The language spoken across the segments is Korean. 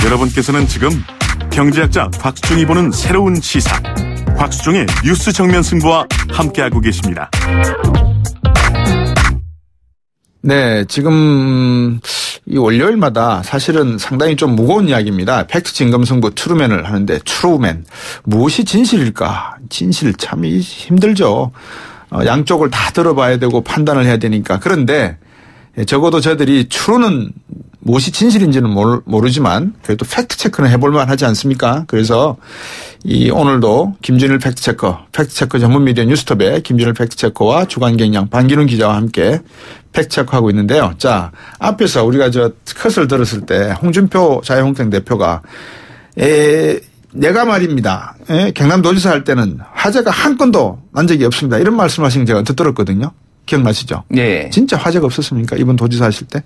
여러분께서는 지금 경제학자 곽수중이 보는 새로운 시사, 곽수중의 뉴스 정면 승부와 함께하고 계십니다. 네, 지금 이 월요일마다 사실은 상당히 좀 무거운 이야기입니다. 팩트 진검승부 트루맨을 하는데 트루맨 무엇이 진실일까? 진실 참 힘들죠. 양쪽을 다 들어봐야 되고 판단을 해야 되니까. 그런데 적어도 저희들이 트루는 무엇이 진실인지는 모르지만 그래도 팩트체크는 해볼만 하지 않습니까? 그래서 오늘도 김준일 팩트체커 전문 미디어 뉴스톱의 김준일 팩트체커와 주간경향 반기문 기자와 함께 팩트체크하고 있는데요. 자, 앞에서 우리가 컷을 들었을 때 홍준표 자유한국당 대표가 내가 말입니다. 경남도지사 할 때는 화재가 한 건도 난 적이 없습니다. 이런 말씀하신 제가 듣들었거든요. 기억나시죠? 네. 진짜 화재가 없었습니까? 이번 도지사 하실 때?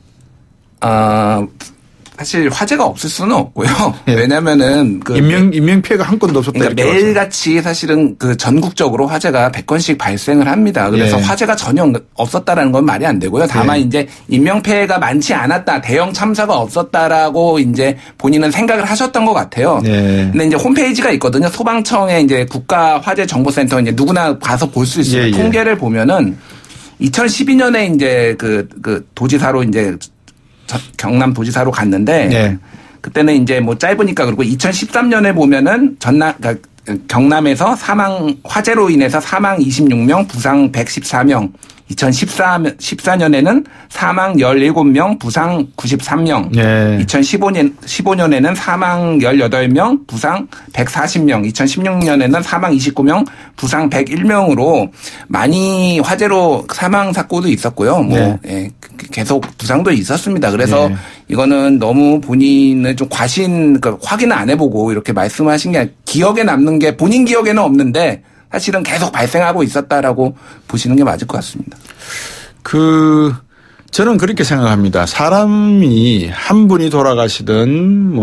사실 화재가 없을 수는 없고요. 네. 왜냐면은 인명 피해가 한 건도 없었다. 그러니까 매일같이 사실은 전국적으로 화재가 100건씩 발생을 합니다. 그래서 네. 화재가 전혀 없었다라는 건 말이 안 되고요. 다만 네. 이제 인명 피해가 많지 않았다, 대형 참사가 없었다라고 이제 본인은 생각을 하셨던 것 같아요. 네. 근데 이제 홈페이지가 있거든요. 소방청의 이제 국가화재정보센터 이제 누구나 가서 볼 수 있어요. 예. 통계를 보면은 2012년에 이제 그 도지사로 이제 경남 도지사로 갔는데 네. 그때는 이제 뭐 짧으니까 그리고 2013년에 보면은 그러니까 경남에서 화재로 인해서 사망 26명, 부상 114명. 2014년에는 사망 17명, 부상 93명. 네. 2015년에는 사망 18명, 부상 140명. 2016년에는 사망 29명, 부상 101명으로 많이 화재로 사망 사고도 있었고요. 네. 예, 계속 부상도 있었습니다. 그래서 네. 이거는 너무 본인은 좀 그러니까 확인을 안 해보고 이렇게 말씀하신 게 기억에 남는 게 본인 기억에는 없는데 사실은 계속 발생하고 있었다라고 보시는 게 맞을 것 같습니다. 저는 그렇게 생각합니다. 사람이 한 분이 돌아가시든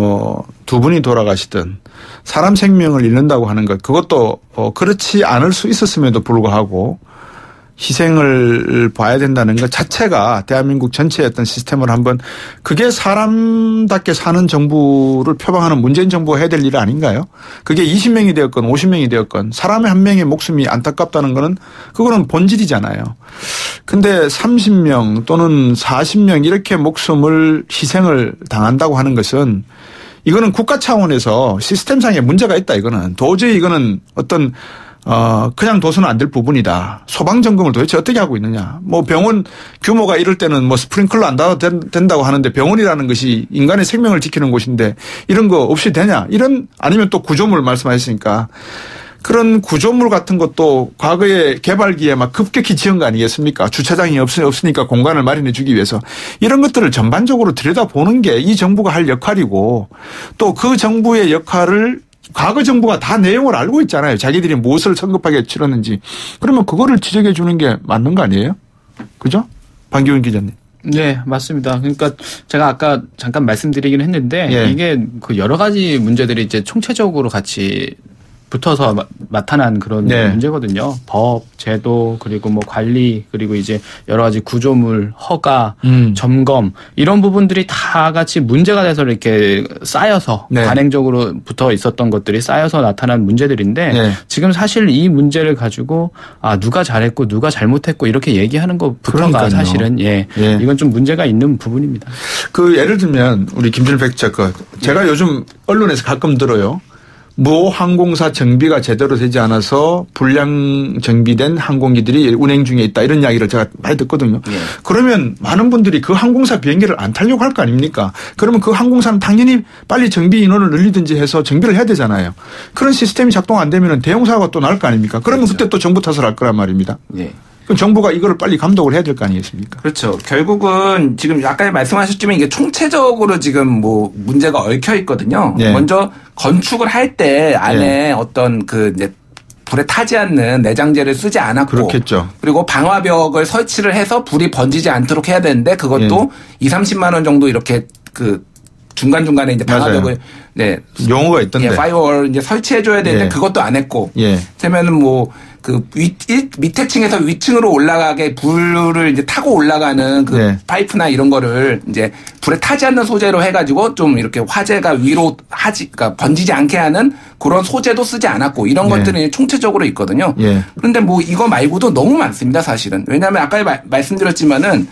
두 분이 돌아가시든 사람 생명을 잃는다고 하는 것, 그것도 그렇지 않을 수 있었음에도 불구하고 희생을 봐야 된다는 것 자체가 대한민국 전체의 어떤 시스템을 한번, 그게 사람답게 사는 정부를 표방하는 문재인 정부가 해야 될 일 아닌가요? 그게 20명이 되었건 50명이 되었건 사람의 한 명의 목숨이 안타깝다는 거는 그거는 본질이잖아요. 근데 30명 또는 40명 이렇게 목숨을 희생을 당한다고 하는 것은 이거는 국가 차원에서 시스템상의 문제가 있다. 이거는 도저히 이거는 어떤 그냥 둬서는 안 될 부분이다. 소방점검을 도대체 어떻게 하고 있느냐. 병원 규모가 이럴 때는 스프링클러 안 닿아도 된다고 하는데 병원이라는 것이 인간의 생명을 지키는 곳인데 이런 거 없이 되냐. 아니면 또 구조물 말씀하셨으니까 그런 구조물 같은 것도 과거에 개발기에 막 급격히 지은 거 아니겠습니까? 주차장이 없으니까 공간을 마련해 주기 위해서 이런 것들을 전반적으로 들여다보는 게 이 정부가 할 역할이고 또 그 정부의 역할을 과거 정부가 다 내용을 알고 있잖아요. 자기들이 무엇을 성급하게 치렀는지. 그러면 그거를 지적해 주는 게 맞는 거 아니에요? 그죠? 반기문 기자님. 네, 맞습니다. 그러니까 제가 아까 잠깐 말씀드리긴 했는데 예. 이게 여러 가지 문제들이 이제 총체적으로 같이 붙어서 나타난 그런 네. 문제거든요. 법, 제도, 그리고 관리, 그리고 이제 여러 가지 구조물, 허가, 점검 이런 부분들이 다 같이 문제가 돼서 이렇게 쌓여서 네. 관행적으로 붙어 있었던 것들이 쌓여서 나타난 문제들인데 네. 지금 사실 이 문제를 가지고 누가 잘했고 누가 잘못했고 이렇게 얘기하는 것부터가 그러니까요. 사실은 이건 좀 문제가 있는 부분입니다. 예를 들면 우리 김준일 팩트체커 제가 요즘 언론에서 가끔 들어요. 모 항공사 정비가 제대로 되지 않아서 불량 정비된 항공기들이 운행 중에 있다. 이런 이야기를 제가 많이 듣거든요. 네. 그러면 많은 분들이 그 항공사 비행기를 안 타려고 할 거 아닙니까? 그러면 그 항공사는 당연히 빨리 정비 인원을 늘리든지 해서 정비를 해야 되잖아요. 그런 시스템이 작동 안 되면 대형사고가 또 날 거 아닙니까? 그러면 그렇죠. 그때 또 정부 탓을 할 거란 말입니다. 네. 그럼 정부가 이거를 빨리 감독을 해야 될 거 아니겠습니까? 그렇죠. 결국은 지금 아까 말씀하셨지만 이게 총체적으로 지금 문제가 얽혀 있거든요. 네. 먼저 건축을 할 때 안에 네. 어떤 이제 불에 타지 않는 내장재를 쓰지 않았고. 그렇겠죠. 그리고 방화벽을 설치를 해서 불이 번지지 않도록 해야 되는데 그것도 2~30만 원 정도 이렇게 중간중간에 이제 방화벽을 용어가 있던데. 파이어월 이제 설치해줘야 되는데 그것도 안 했고. 그러면은 그 밑에 층에서 위층으로 올라가게 불을 이제 타고 올라가는 그 네. 파이프나 이런 거를 이제 불에 타지 않는 소재로 해가지고 좀 이렇게 화재가 위로 그러니까 번지지 않게 하는 그런 소재도 쓰지 않았고 이런 네. 것들이 총체적으로 있거든요. 네. 그런데 뭐 이거 말고도 너무 많습니다, 사실은. 왜냐하면 아까 말씀드렸지만은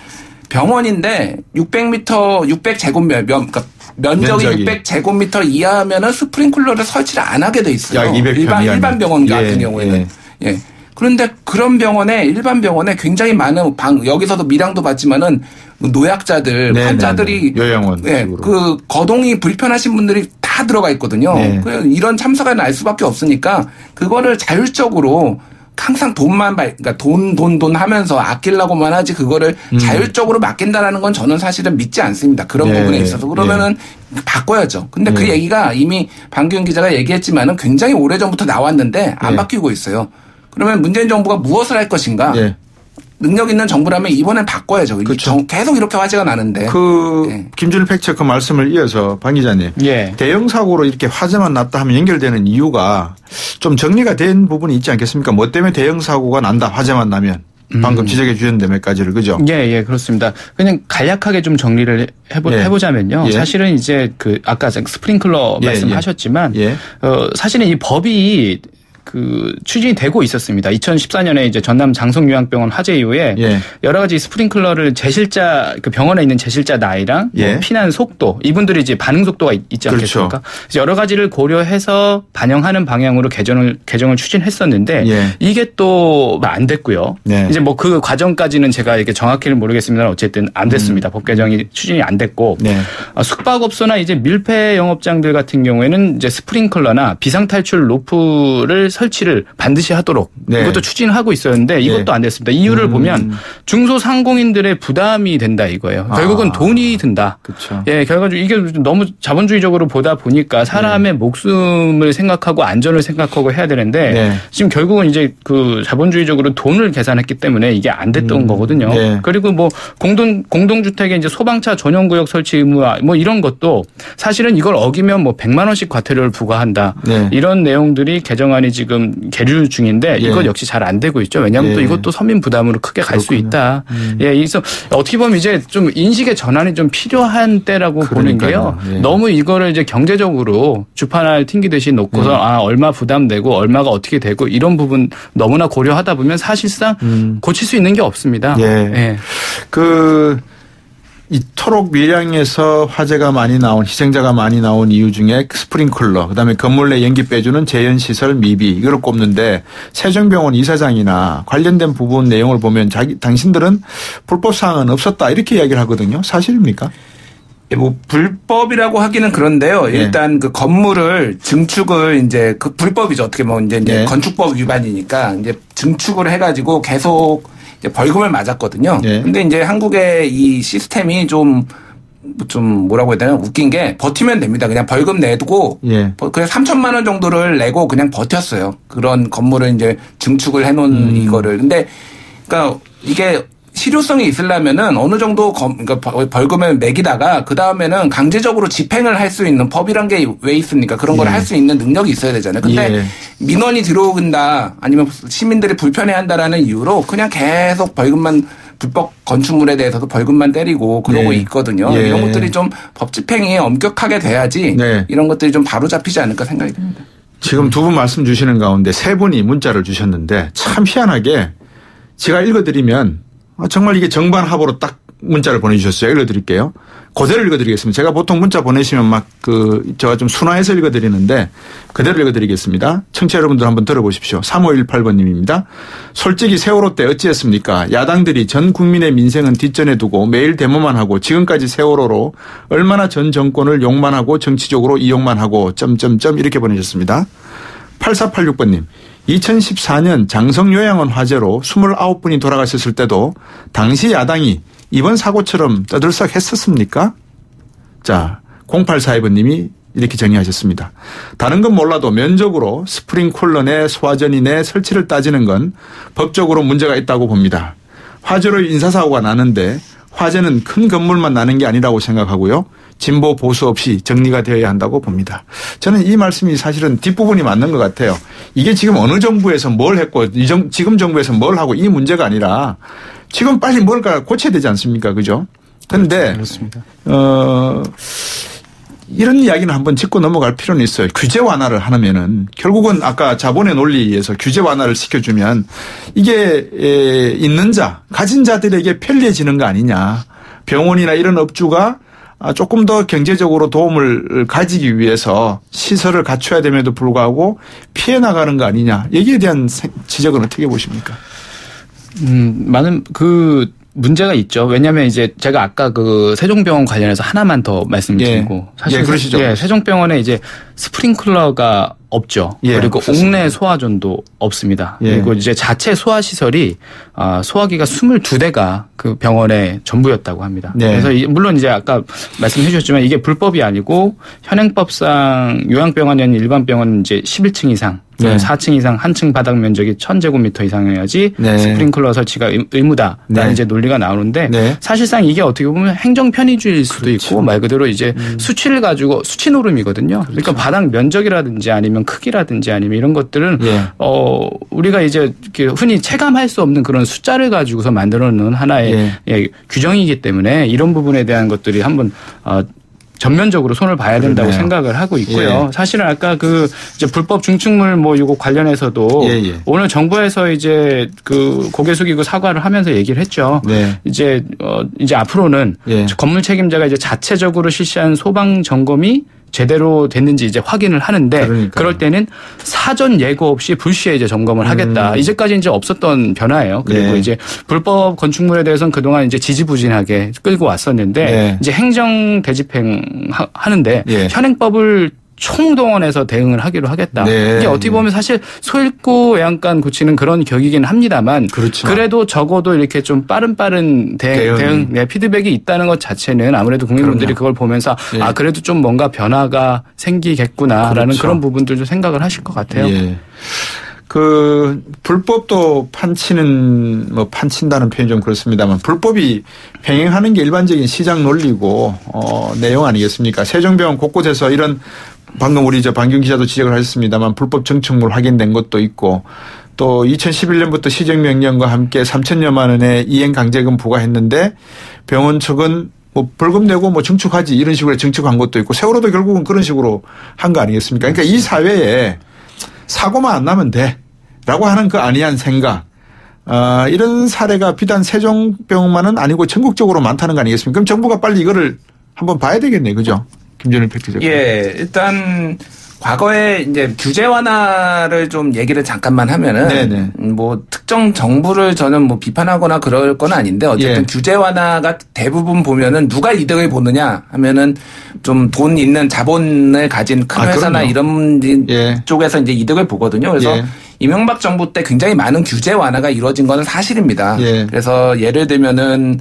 병원인데 600제곱미터 그러니까 면적이 600제곱미터 이하면은 스프링클러를 설치를 안 하게 돼 있어요. 약 200평 일반 병원 같은 경우에는. 예. 그런데 그런 일반 병원에 굉장히 많은 여기서도 밀양도 봤지만은 노약자들, 환자들이 요양원 그 거동이 불편하신 분들이 다 들어가 있거든요. 네. 이런 참사가 날 수밖에 없으니까 그거를 자율적으로 항상 그러니까 돈 하면서 아끼려고만 하지 그거를 자율적으로 맡긴다라는 건 저는 사실은 믿지 않습니다. 그런 부분에 있어서. 그러면은 바꿔야죠. 근데 그 얘기가 이미 방기훈 기자가 얘기했지만은 굉장히 오래전부터 나왔는데 안 바뀌고 있어요. 그러면 문재인 정부가 무엇을 할 것인가? 능력 있는 정부라면 이번엔 바꿔야죠. 그렇죠. 계속 이렇게 화제가 나는데. 김준일 팩트체크 말씀을 이어서 방 기자님. 대형 사고로 이렇게 화재만 났다 하면 연결되는 이유가 좀 정리가 된 부분이 있지 않겠습니까? 뭐 때문에 대형 사고가 난다 화재만 나면. 방금 지적해 주셨는데 몇 가지를 그죠? 예, 그렇습니다. 그냥 간략하게 좀 정리를 해보자면요. 사실은 이제 그 아까 스프링클러 말씀하셨지만 사실은 이 법이 추진이 되고 있었습니다. 2014년에 이제 전남 장성요양병원 화재 이후에 여러 가지 스프링클러를 그 병원에 있는 재실자 나이랑 뭐 피난 속도 이분들이 이제 반응 속도가 있지 않겠습니까? 그래서 여러 가지를 고려해서 반영하는 방향으로 개정을 추진했었는데 이게 또 안 됐고요. 이제 뭐 그 과정까지는 제가 이렇게 정확히는 모르겠습니다만 어쨌든 안 됐습니다. 법 개정이 추진이 안 됐고 숙박업소나 이제 밀폐 영업장들 같은 경우에는 이제 스프링클러나 비상탈출 로프를 설치를 반드시 하도록 이것도 추진하고 있었는데 이것도 안 됐습니다. 이유를 보면 중소상공인들의 부담이 된다 이거예요. 결국은 돈이 든다. 그렇죠. 결과적으로 이게 너무 자본주의적으로 보다 보니까 사람의 목숨을 생각하고 안전을 생각하고 해야 되는데 지금 결국은 이제 그 자본주의적으로 돈을 계산했기 때문에 이게 안 됐던 거거든요. 그리고 뭐 공동주택에 이제 소방차 전용구역 설치 의무 뭐 이런 것도 사실은 이걸 어기면 뭐 100만 원씩 과태료를 부과한다. 이런 내용들이 개정안이 지금 계류 중인데 이것 역시 잘 안 되고 있죠. 왜냐하면 또 이것도 서민 부담으로 크게 갈 수 있다. 그래서 어떻게 보면 이제 좀 인식의 전환이 좀 필요한 때라고 보는 게요. 너무 이거를 이제 경제적으로 주판을 튕기듯이 놓고서 얼마 부담되고 얼마가 어떻게 되고 이런 부분 너무나 고려하다 보면 사실상 고칠 수 있는 게 없습니다. 이토록 밀양에서 화재가 많이 나온 희생자가 많이 나온 이유 중에 스프링클러 그다음에 건물 내 연기 빼주는 재현시설 미비 이걸 꼽는데 세종병원 이사장이나 관련된 부분 내용을 보면 당신들은 불법사항은 없었다 이렇게 이야기를 하거든요. 사실입니까? 뭐 불법이라고 하기는 그런데요. 일단 그 건물을 증축을 이제 그 불법이죠. 어떻게 보면 이제 건축법 위반이니까 이제 증축을 해가지고 계속 이제 벌금을 맞았거든요. 근데 이제 한국의 이 시스템이 좀 뭐라고 해야 되나 웃긴 게 버티면 됩니다. 그냥 벌금 내두고 그냥 3천만 원 정도를 내고 그냥 버텼어요. 그런 건물을 이제 증축을 해놓은 이거를. 근데 그러니까 이게 실효성이 있으려면은 어느 정도 그러니까 벌금을 매기다가 그 다음에는 강제적으로 집행을 할 수 있는 법이란 게 왜 있습니까? 그런 걸 할 수 있는 능력이 있어야 되잖아요. 근데 민원이 들어온다 아니면 시민들이 불편해한다라는 이유로 그냥 계속 벌금만 불법 건축물에 대해서도 벌금만 때리고 그러고 있거든요. 이런 것들이 좀 법 집행이 엄격하게 돼야지 이런 것들이 좀 바로 잡히지 않을까 생각이 듭니다. 지금 두 분 말씀 주시는 가운데 세 분이 문자를 주셨는데 참 희한하게 제가 읽어드리면 정말 이게 정반합으로 딱 문자를 보내주셨어요. 읽어드릴게요. 그대로 읽어드리겠습니다. 제가 보통 문자 보내시면 제가 좀 순화해서 읽어드리는데 그대로 읽어드리겠습니다. 청취자 여러분들 한번 들어보십시오. 3518번님입니다. 솔직히 세월호 때 어찌했습니까? 야당들이 전 국민의 민생은 뒷전에 두고 매일 데모만 하고 지금까지 세월호로 얼마나 전 정권을 욕만 하고 정치적으로 이용만 하고 이렇게 보내셨습니다. 8486번님. 2014년 장성요양원 화재로 29분이 돌아가셨을 때도 당시 야당이 이번 사고처럼 떠들썩했었습니까? 자, 0842번님이 이렇게 정의하셨습니다. 다른 건 몰라도 면적으로 스프링쿨러 내 소화전이 내 설치를 따지는 건 법적으로 문제가 있다고 봅니다. 화재로 인사사고가 나는데 화재는 큰 건물만 나는 게 아니라고 생각하고요. 진보 보수 없이 정리가 되어야 한다고 봅니다. 저는 이 말씀이 사실은 뒷부분이 맞는 것 같아요. 이게 지금 어느 정부에서 뭘 했고 지금 정부에서 뭘 하고 이 문제가 아니라 지금 빨리 뭘까 고쳐야 되지 않습니까? 그죠? 그런데 그렇습니다. 이런 이야기는 한번 짚고 넘어갈 필요는 있어요. 규제 완화를 하면은 결국은 아까 자본의 논리에서 규제 완화를 시켜주면 이게 있는 자, 가진 자들에게 편리해지는 거 아니냐. 병원이나 이런 업주가 조금 더 경제적으로 도움을 가지기 위해서 시설을 갖춰야 됨에도 불구하고 피해 나가는 거 아니냐. 여기에 대한 지적은 어떻게 보십니까? 많은 문제가 있죠. 왜냐하면 이제 제가 아까 세종병원 관련해서 하나만 더 말씀드리고 사실 그러시죠. 세종병원에 이제 스프링클러가 없죠. 그리고 없었습니다. 옥내 소화전도 없습니다. 그리고 이제 자체 소화 시설이 소화기가 22대가 그 병원의 전부였다고 합니다. 그래서 물론 이제 아까 말씀해 주셨지만 이게 불법이 아니고 현행법상 요양병원이 아닌 일반 병원은 이제 11층 이상 4층 이상 한 층 바닥 면적이 1000제곱미터 이상이어야지 스프링클러 설치가 의무다라는 이제 논리가 나오는데 사실상 이게 어떻게 보면 행정 편의주의일 수도 있고 말 그대로 이제 수치를 가지고 수치 노름이거든요. 그러니까 바닥 면적이라든지 아니면 크기라든지 아니면 이런 것들은 우리가 이제 흔히 체감할 수 없는 그런 숫자를 가지고서 만들어 놓은 하나의 규정이기 때문에 이런 부분에 대한 것들이 한번 전면적으로 손을 봐야 된다고 생각을 하고 있고요. 사실은 아까 이제 불법 중축물 이거 관련해서도 오늘 정부에서 이제 고개 숙이고 사과를 하면서 얘기를 했죠. 이제 앞으로는 건물 책임자가 이제 자체적으로 실시한 소방 점검이 제대로 됐는지 이제 확인을 하는데 그럴 때는 사전 예고 없이 불시에 이제 점검을 하겠다. 이제까지 이제 없었던 변화예요. 그리고 이제 불법 건축물에 대해서는 그동안 이제 지지부진하게 끌고 왔었는데 이제 행정 대집행 하는데 현행법을 총동원해서 대응을 하기로 하겠다. 이게 어떻게 보면 사실 소잃고 외양간 고치는 그런 격이긴 합니다만 그래도 적어도 이렇게 좀 빠른 대응 피드백이 있다는 것 자체는 아무래도 국민분들이 그걸 보면서 그래도 좀 뭔가 변화가 생기겠구나라는 그런 부분들도 생각을 하실 것 같아요. 불법도 판친다는 표현이 좀 그렇습니다만 불법이 병행하는 게 일반적인 시장 논리고 내용 아니겠습니까? 세종병원 곳곳에서 이런 방금 우리 방균 기자도 지적을 하셨습니다만 불법 증축물 확인된 것도 있고 또 2011년부터 시정명령과 함께 3천여만 원의 이행 강제금 부과했는데 병원 측은 벌금 내고 증축하지 이런 식으로 증축한 것도 있고 세월호도 결국은 그런 식으로 한 거 아니겠습니까? 그러니까 이 사회에 사고만 안 나면 돼라고 하는 그 안이한 생각. 이런 사례가 비단 세종병원만은 아니고 전국적으로 많다는 거 아니겠습니까? 그럼 정부가 빨리 이거를 한번 봐야 되겠네요. 그죠? 김준일 팩트체크. 일단 과거에 이제 규제 완화를 좀 얘기를 잠깐만 하면은 특정 정부를 저는 비판하거나 그럴 건 아닌데 어쨌든 규제 완화가 대부분 보면은 누가 이득을 보느냐 하면은 좀 돈 있는 자본을 가진 큰 회사나 이런 쪽에서 이제 이득을 보거든요. 그래서 이명박 정부 때 굉장히 많은 규제 완화가 이루어진 건 사실입니다. 그래서 예를 들면은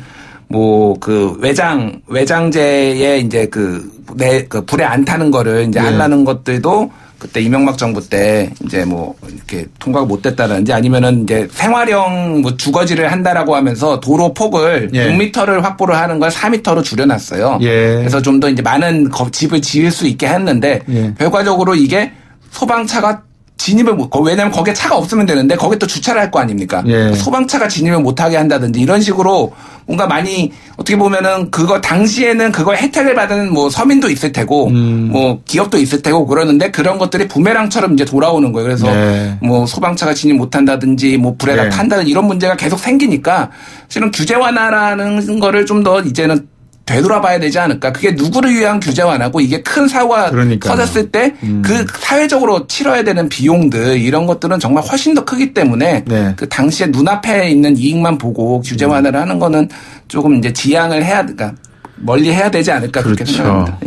외장재에 이제 불에 안 타는 거를 이제 하려는 것들도 그때 이명박 정부 때 이제 이렇게 통과가 못 됐다든지 아니면은 이제 생활형 주거지를 한다라고 하면서 도로 폭을 6m를 확보를 하는 걸 4m로 줄여놨어요. 그래서 좀 더 이제 많은 집을 지을 수 있게 했는데 결과적으로 이게 소방차가 진입을 왜냐면 거기에 차가 없으면 되는데 거기에 또 주차를 할 거 아닙니까? 소방차가 진입을 못하게 한다든지 이런 식으로 뭔가 많이 어떻게 보면은 당시에는 그걸 혜택을 받은 서민도 있을 테고 기업도 있을 테고 그러는데 그런 것들이 부메랑처럼 이제 돌아오는 거예요. 그래서 소방차가 진입 못한다든지 불에 다 탄다든지 이런 문제가 계속 생기니까 실은 규제 완화라는 거를 좀 더 이제는 되돌아봐야 되지 않을까. 그게 누구를 위한 규제 완화고 이게 큰 사고가 터졌을 때 사회적으로 치러야 되는 비용들 이런 것들은 정말 훨씬 더 크기 때문에 그 당시에 눈앞에 있는 이익만 보고 규제 완화를 하는 거는 조금 이제 지양을 멀리 해야 되지 않을까 그렇게 생각합니다.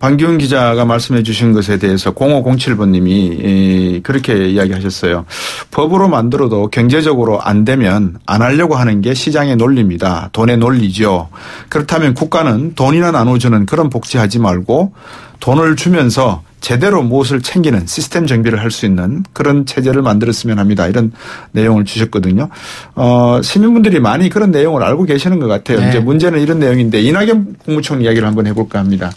방기훈 기자가 말씀해 주신 것에 대해서 0507번님이 그렇게 이야기하셨어요. 법으로 만들어도 경제적으로 안 되면 안 하려고 하는 게 시장의 논리입니다. 돈의 논리죠. 그렇다면 국가는 돈이나 나눠주는 그런 복지하지 말고 돈을 주면서 제대로 무엇을 챙기는 시스템 정비를 할 수 있는 그런 체제를 만들었으면 합니다. 이런 내용을 주셨거든요. 시민분들이 많이 그런 내용을 알고 계시는 것 같아요. 네. 이제 문제는 이런 내용인데 이낙연 국무총리 이야기를 한번 해볼까 합니다.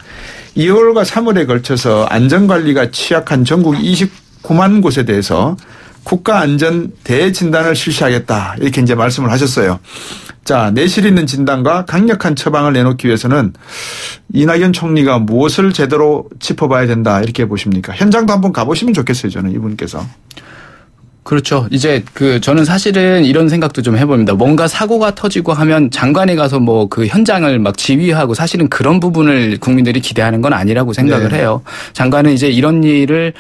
2월과 3월에 걸쳐서 안전관리가 취약한 전국 29만 곳에 대해서 국가안전 대진단을 실시하겠다 이렇게 이제 말씀을 하셨어요. 자, 내실 있는 진단과 강력한 처방을 내놓기 위해서는 이낙연 총리가 무엇을 제대로 짚어봐야 된다 이렇게 보십니까? 현장도 한번 가보시면 좋겠어요. 저는 이분께서. 그렇죠. 이제 저는 사실은 이런 생각도 좀 해봅니다. 뭔가 사고가 터지고 하면 장관이 가서 뭐 그 현장을 막 지휘하고 사실은 그런 부분을 국민들이 기대하는 건 아니라고 생각을 해요. 장관은 이제 이런 일을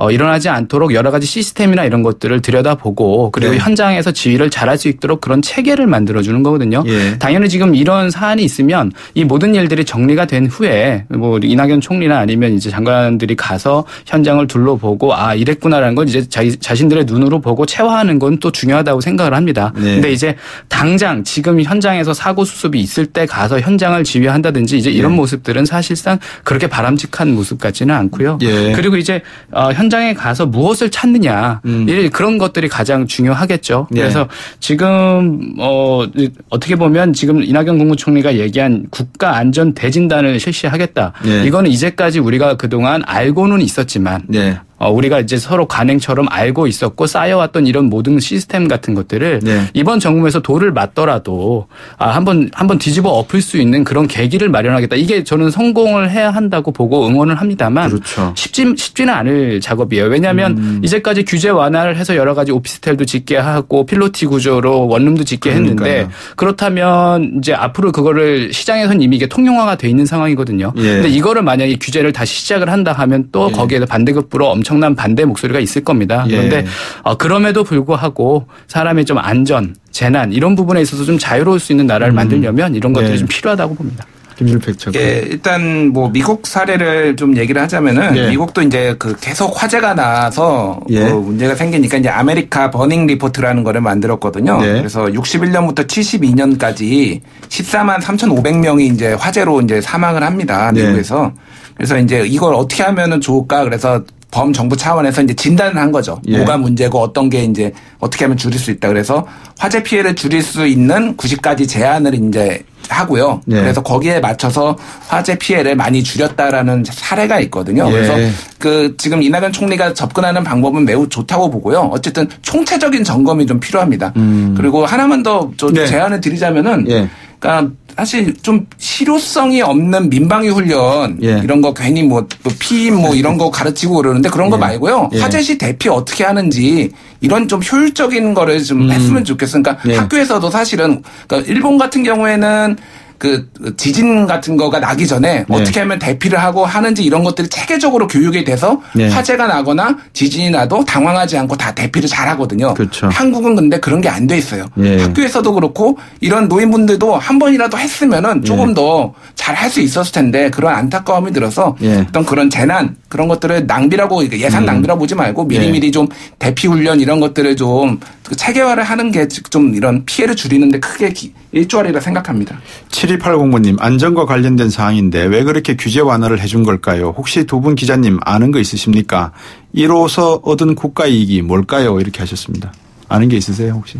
일어나지 않도록 여러 가지 시스템이나 이런 것들을 들여다보고 그리고 현장에서 지휘를 잘할 수 있도록 그런 체계를 만들어주는 거거든요. 당연히 지금 이런 사안이 있으면 이 모든 일들이 정리가 된 후에 뭐 이낙연 총리나 아니면 이제 장관들이 가서 현장을 둘러보고 아 이랬구나라는 걸 이제 자신들의 눈으로 보고 체화하는 건 또 중요하다고 생각을 합니다. 근데 이제 당장 지금 현장에서 사고 수습이 있을 때 가서 현장을 지휘한다든지 이제 이런 모습들은 사실상 그렇게 바람직한 모습 같지는 않고요. 그리고 이제 현장에 가서 무엇을 찾느냐 그런 것들이 가장 중요하겠죠. 그래서 지금 어떻게 보면 지금 이낙연 국무총리가 얘기한 국가 안전 대진단을 실시하겠다. 이거는 이제까지 우리가 그동안 알고는 있었지만 우리가 이제 서로 관행처럼 알고 있었고 쌓여왔던 이런 모든 시스템 같은 것들을 이번 정부에서 돌을 맞더라도 한번 뒤집어 엎을 수 있는 그런 계기를 마련하겠다. 이게 저는 성공을 해야 한다고 보고 응원을 합니다만 쉽지는 않을 작업이에요. 왜냐하면 이제까지 규제 완화를 해서 여러 가지 오피스텔도 짓게 하고 필로티 구조로 원룸도 짓게 했는데 그렇다면 이제 앞으로 그거를 시장에서는 이미 이게 통용화가 돼 있는 상황이거든요. 근데 이거를 만약에 규제를 다시 시작을 한다 하면 또 거기에서 반대급부로 엄청난 반대 목소리가 있을 겁니다. 그런데 그럼에도 불구하고 사람의 좀 안전, 재난 이런 부분에 있어서 좀 자유로울 수 있는 나라를 만들려면 이런 것들이 좀 필요하다고 봅니다. 김준일 팩트체크. 일단 뭐 미국 사례를 좀 얘기를 하자면은 미국도 이제 계속 화재가 나서 문제가 생기니까 이제 아메리카 버닝 리포트라는 거를 만들었거든요. 그래서 61년부터 72년까지 14만 3,500명이 이제 화재로 이제 사망을 합니다. 미국에서. 그래서 이제 이걸 어떻게 하면은 좋을까? 그래서 범정부 차원에서 이제 진단을 한 거죠. 뭐가 문제고 어떤 게 이제 어떻게 하면 줄일 수 있다. 그래서 화재 피해를 줄일 수 있는 90가지 제안을 이제 하고요. 그래서 거기에 맞춰서 화재 피해를 많이 줄였다라는 사례가 있거든요. 그래서 지금 이낙연 총리가 접근하는 방법은 매우 좋다고 보고요. 어쨌든 총체적인 점검이 좀 필요합니다. 그리고 하나만 더 제안을 드리자면은 그러니까 사실 좀 실효성이 없는 민방위 훈련 이런 거 괜히 뭐 피임 뭐 이런 거 가르치고 그러는데 그런 거 말고요. 화재 시 대피 어떻게 하는지 이런 좀 효율적인 거를 좀 했으면 좋겠어요. 그러니까 학교에서도 사실은 그러니까 일본 같은 경우에는 지진 같은 거가 나기 전에 어떻게 하면 대피를 하고 하는지 이런 것들이 체계적으로 교육이 돼서 화재가 나거나 지진이 나도 당황하지 않고 다 대피를 잘 하거든요. 한국은 근데 그런 게 안 돼 있어요. 학교에서도 그렇고 이런 노인분들도 한 번이라도 했으면은 조금 더 잘 할 수 있었을 텐데 그런 안타까움이 들어서 어떤 그런 재난 그런 것들을 낭비라고 예산 낭비라고 보지 말고 미리미리 좀 대피 훈련 이런 것들을 좀 체계화를 하는 게 좀 이런 피해를 줄이는데 크게 일조하리라 생각합니다. 7280번님 안전과 관련된 사항인데 왜 그렇게 규제 완화를 해준 걸까요? 혹시 두 분 기자님 아는 거 있으십니까? 이로써 얻은 국가 이익이 뭘까요? 이렇게 하셨습니다. 아는 게 있으세요 혹시?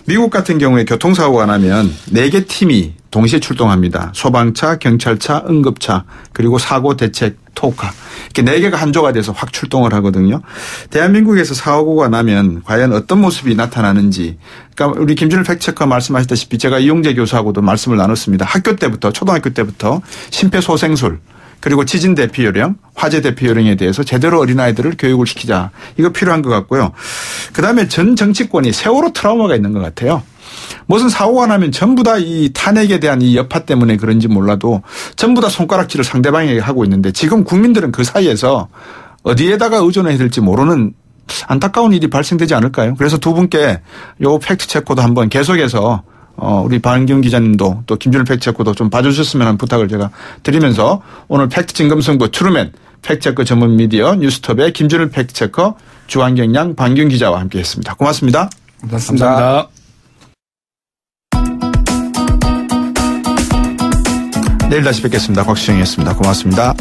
미국 같은 경우에 교통사고가 나면 4개 팀이 동시에 출동합니다. 소방차, 경찰차, 응급차 그리고 사고대책 토카 이렇게 4개가 한조가 돼서 확 출동을 하거든요. 대한민국에서 사고가 나면 과연 어떤 모습이 나타나는지 그러니까 우리 김준일 팩트체커 말씀하셨다시피 제가 이용재 교수하고도 말씀을 나눴습니다. 학교 때부터 초등학교 때부터 심폐소생술 그리고 지진 대피 요령, 화재 대피 요령에 대해서 제대로 어린아이들을 교육을 시키자. 이거 필요한 것 같고요. 그다음에 전 정치권이 세월호 트라우마가 있는 것 같아요. 무슨 사고가 나면 전부 다 이 탄핵에 대한 이 여파 때문에 그런지 몰라도 전부 다 손가락질을 상대방에게 하고 있는데 지금 국민들은 그 사이에서 어디에다가 의존해야 될지 모르는 안타까운 일이 발생되지 않을까요? 그래서 두 분께 요 팩트 체크도 한번 계속해서 우리 박은경 기자님도 또 김준일 팩트체크도 좀 봐주셨으면 하는 부탁을 제가 드리면서 오늘 팩트 진검승부 트루맨 팩트체크 전문 미디어 뉴스톱의 김준일 팩트체커 주한경 양 박은경 기자와 함께했습니다. 고맙습니다. 감사합니다. 내일 다시 뵙겠습니다. 곽수정이었습니다. 고맙습니다.